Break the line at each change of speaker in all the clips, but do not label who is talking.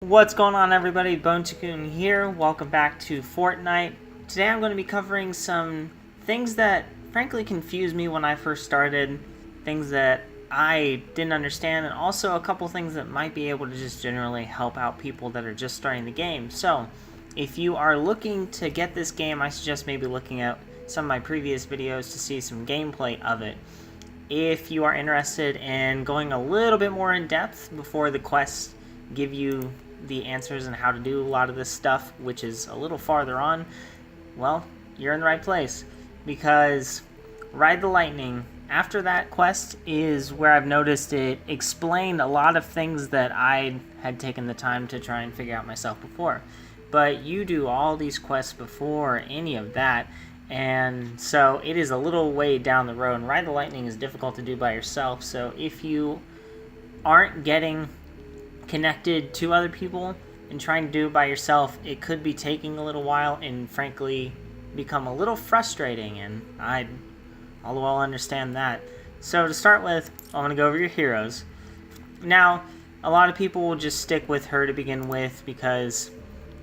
What's going on, everybody? Bone Tycoon here. Welcome back to Fortnite. Today I'm going to be covering some things that frankly confused me when I first started, things that I didn't understand, and also a couple things that might be able to just generally help out people that are just starting the game. So, if you are looking to get this game, I suggest maybe looking at some of my previous videos to see some gameplay of it. If you are interested in going a little bit more in depth before the quests give you the answers and how to do a lot of this stuff, which is a little farther on, well, you're in the right place, because Ride the Lightning, after that quest, is where I've noticed it explained a lot of things that I had taken the time to try and figure out myself before. But you do all these quests before any of that, and so it is a little way down the road, and Ride the Lightning is difficult to do by yourself. So if you aren't getting connected to other people and trying to do it by yourself, it could be taking a little while and frankly become a little frustrating, and I'll well understand that. So to start with, I want to go over your heroes. Now, a lot of people will just stick with her to begin with because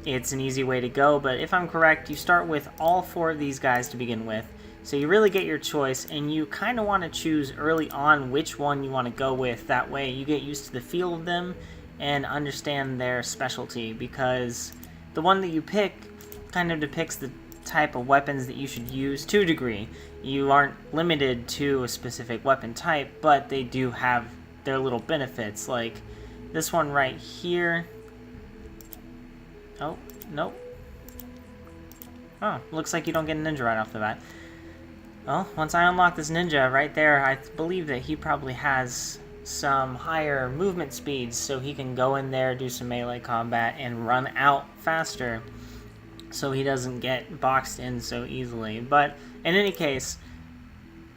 it's an easy way to go, but if I'm correct, you start with all four of these guys to begin with. So you really get your choice, and you kind of want to choose early on which one you want to go with. That way you get used to the feel of them and understand their specialty, because the one that you pick kind of depicts the type of weapons that you should use to a degree. You aren't limited to a specific weapon type, but they do have their little benefits, like this one right here. Oh, nope. Oh, looks like you don't get a ninja right off the bat. Well, once I unlock this ninja right there, I believe that he probably has some higher movement speeds, so he can go in there, do some melee combat, and run out faster, so he doesn't get boxed in so easily. But in any case,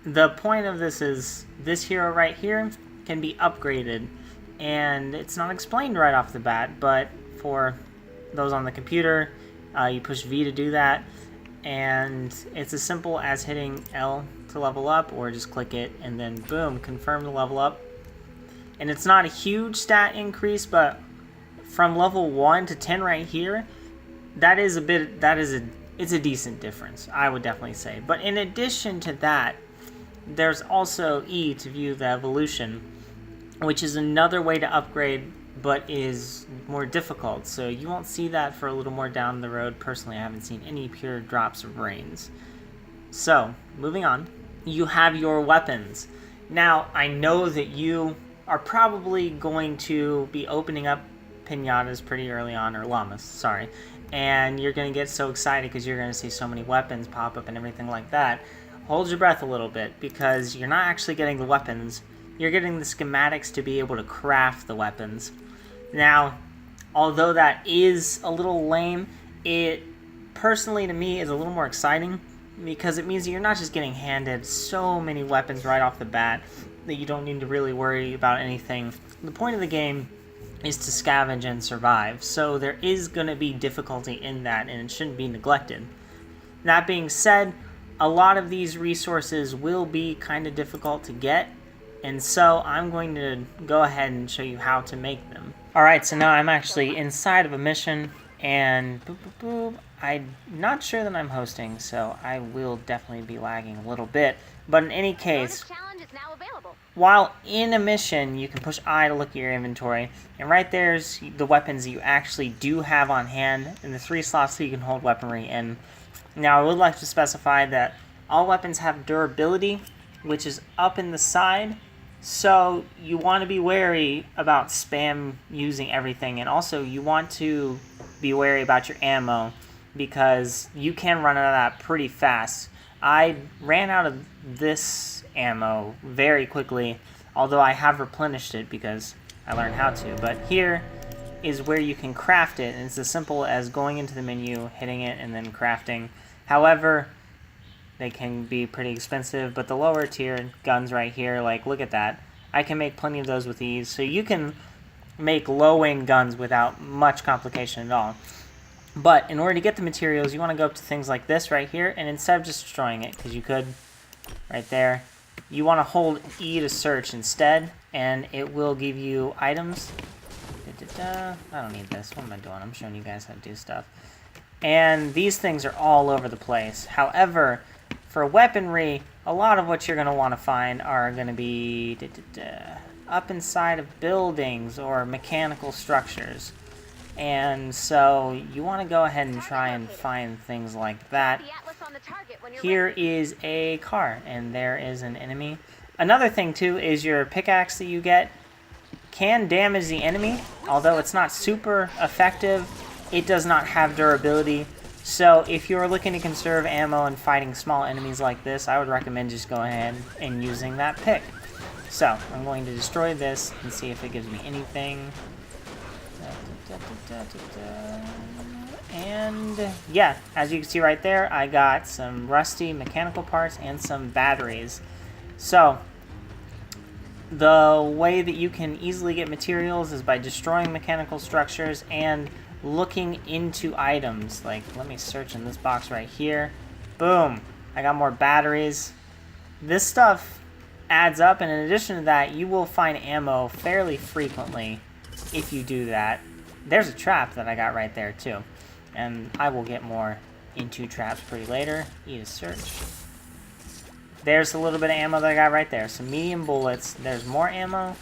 the point of this is this hero right here can be upgraded, and it's not explained right off the bat, but for those on the computer, you push V to do that, and it's as simple as hitting L to level up, or just click it and then boom, confirm the level up. And it's not a huge stat increase, but from level 1 to 10 right here, it's a decent difference, I would definitely say. But in addition to that, there's also E to view the evolution, which is another way to upgrade, but is more difficult. So you won't see that for a little more down the road. Personally, I haven't seen any pure drops of brains. So, moving on, you have your weapons. Now, I know that you are probably going to be opening up pinatas pretty early on, or llamas, sorry, and you're going to get so excited because you're going to see so many weapons pop up and everything like that. Hold your breath a little bit, because you're not actually getting the weapons, you're getting the schematics to be able to craft the weapons. Now, although that is a little lame, it personally to me is a little more exciting, because it means that you're not just getting handed so many weapons right off the bat that you don't need to really worry about anything. The point of the game is to scavenge and survive, so there is going to be difficulty in that, and it shouldn't be neglected. That being said, a lot of these resources will be kind of difficult to get, and so I'm going to go ahead and show you how to make them. Alright, so now I'm actually inside of a mission, and boop, boop, boop. I'm not sure that I'm hosting, so I will definitely be lagging a little bit. But in any case, while in a mission, you can push I to look at your inventory, and right there's the weapons you actually do have on hand, and the 3 slots that you can hold weaponry in. Now, I would like to specify that all weapons have durability, which is up in the side, so you want to be wary about spam using everything, and also you want to be wary about your ammo, because you can run out of that pretty fast. I ran out of this ammo very quickly, although I have replenished it because I learned how to. But here is where you can craft it, and it's as simple as going into the menu, hitting it, and then crafting. However, they can be pretty expensive, but the lower tier guns right here, like, look at that. I can make plenty of those with ease, so you can make low-end guns without much complication at all. But in order to get the materials, you want to go up to things like this right here, and instead of just destroying it, because you could, right there, you want to hold E to search instead, and it will give you items I don't need this. What am I doing? I'm showing you guys how to do stuff. And these things are all over the place. However, for weaponry, a lot of what you're going to want to find are going to be up inside of buildings or mechanical structures. And so you want to go ahead and try and find things like that. Here is a car, and there is an enemy. Another thing, too, is your pickaxe that you get can damage the enemy. Although it's not super effective, it does not have durability. So if you're looking to conserve ammo and fighting small enemies like this, I would recommend just going ahead and using that pick. So I'm going to destroy this and see if it gives me anything. And yeah, as you can see right there, I got some rusty mechanical parts and some batteries. So the way that you can easily get materials is by destroying mechanical structures and looking into items. Like, let me search in this box right here. Boom, I got more batteries. This stuff adds up, and in addition to that, you will find ammo fairly frequently if you do that. There's a trap that I got right there too, and I will get more into traps pretty later. Eat a search. There's a little bit of ammo that I got right there. Some medium bullets. There's more ammo,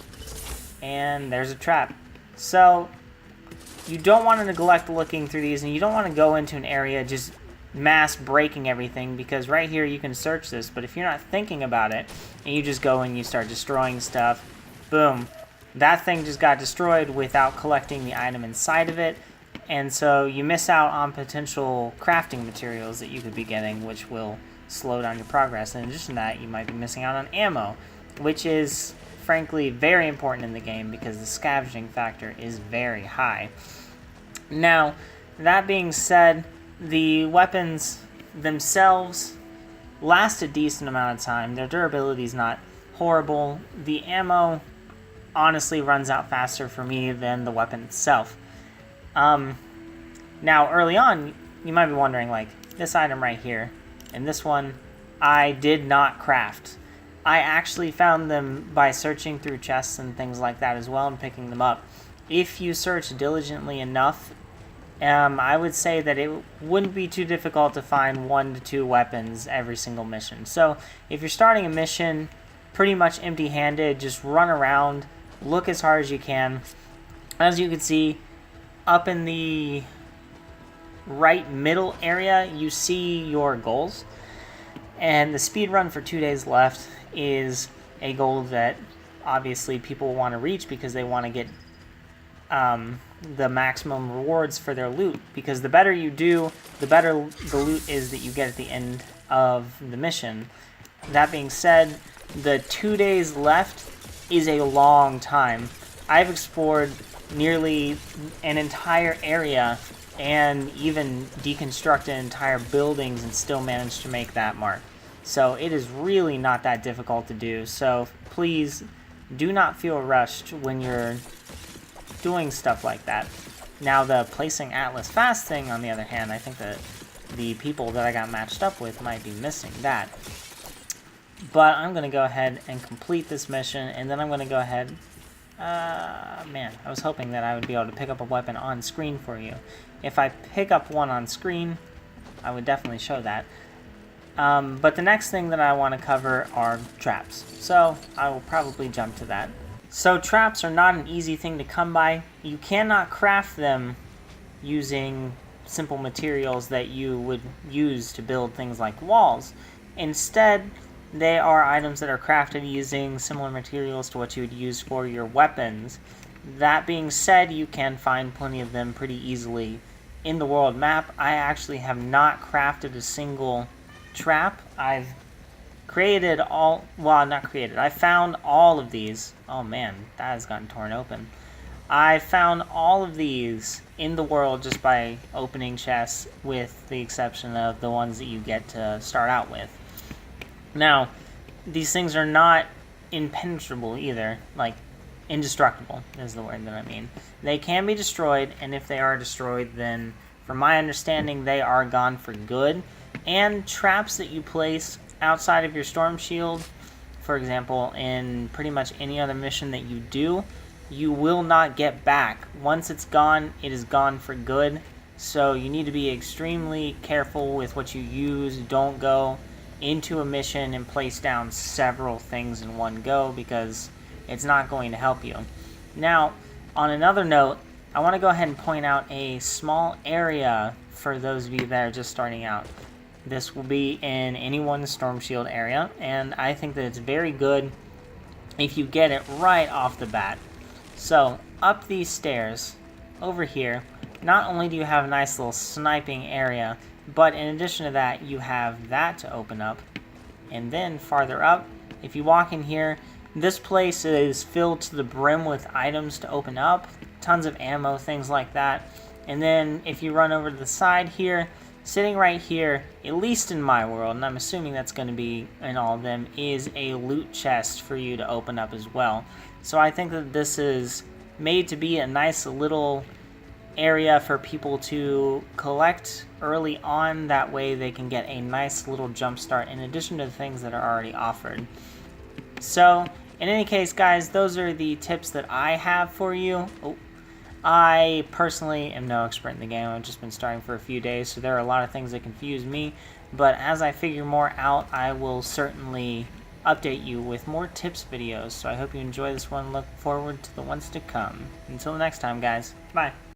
and there's a trap. So you don't want to neglect looking through these, and you don't want to go into an area just mass breaking everything, because right here you can search this, but if you're not thinking about it and you just go and you start destroying stuff, boom, that thing just got destroyed without collecting the item inside of it, and so you miss out on potential crafting materials that you could be getting, which will slow down your progress. In addition to that, you might be missing out on ammo, which is frankly very important in the game because the scavenging factor is very high. Now, that being said, the weapons themselves last a decent amount of time. Their durability is not horrible. The ammo honestly runs out faster for me than the weapon itself. Now, early on, you might be wondering, like, this item right here, and this one, I did not craft. I actually found them by searching through chests and things like that as well and picking them up. If you search diligently enough, I would say that it wouldn't be too difficult to find 1 to 2 weapons every single mission. So if you're starting a mission pretty much empty-handed, just run around, look as hard as you can. As you can see, up in the right middle area, you see your goals. And the speed run for 2 days left is a goal that obviously people want to reach because they want to get the maximum rewards for their loot, because the better you do, the better the loot is that you get at the end of the mission. That being said, the 2 days left is a long time. I've explored nearly an entire area and even deconstructed entire buildings and still managed to make that mark. So it is really not that difficult to do. So please do not feel rushed when you're doing stuff like that. Now, the placing Atlas fast thing, on the other hand, I think that the people that I got matched up with might be missing that. But I'm going to go ahead and complete this mission, and then I'm going to go ahead... man, I was hoping that I would be able to pick up a weapon on screen for you. If I pick up one on screen, I would definitely show that. But the next thing that I want to cover are traps. So I will probably jump to that. So traps are not an easy thing to come by. You cannot craft them using simple materials that you would use to build things like walls. Instead, they are items that are crafted using similar materials to what you would use for your weapons. That being said, you can find plenty of them pretty easily in the world map. I actually have not crafted a single trap. I've created all... well, not created. I found all of these. Oh man, that has gotten torn open. I found all of these in the world just by opening chests, with the exception of the ones that you get to start out with. Now, these things are not impenetrable either. Like, indestructible is the word that I mean. They can be destroyed, and if they are destroyed, then from my understanding, they are gone for good. And traps that you place outside of your storm shield, for example, in pretty much any other mission that you do, you will not get back. Once it's gone, it is gone for good. So you need to be extremely careful with what you use. Don't go into a mission and place down several things in one go, because it's not going to help you. Now, on another note, I want to go ahead and point out a small area for those of you that are just starting out. This will be in anyone's Storm Shield area, and I think that it's very good if you get it right off the bat. So, up these stairs, over here, not only do you have a nice little sniping area, but in addition to that, you have that to open up. And then farther up, if you walk in here, this place is filled to the brim with items to open up, tons of ammo, things like that. And then if you run over to the side here, sitting right here, at least in my world, and I'm assuming that's going to be in all of them, is a loot chest for you to open up as well. So I think that this is made to be a nice little area for people to collect early on. That way they can get a nice little jump start in addition to the things that are already offered. So in any case, guys, those are the tips that I have for you. I personally am no expert in the game. I've just been starting for a few days, so there are a lot of things that confuse me. But as I figure more out, I will certainly update you with more tips videos. So I hope you enjoy this one. Look forward to the ones to come. Until next time, guys. Bye.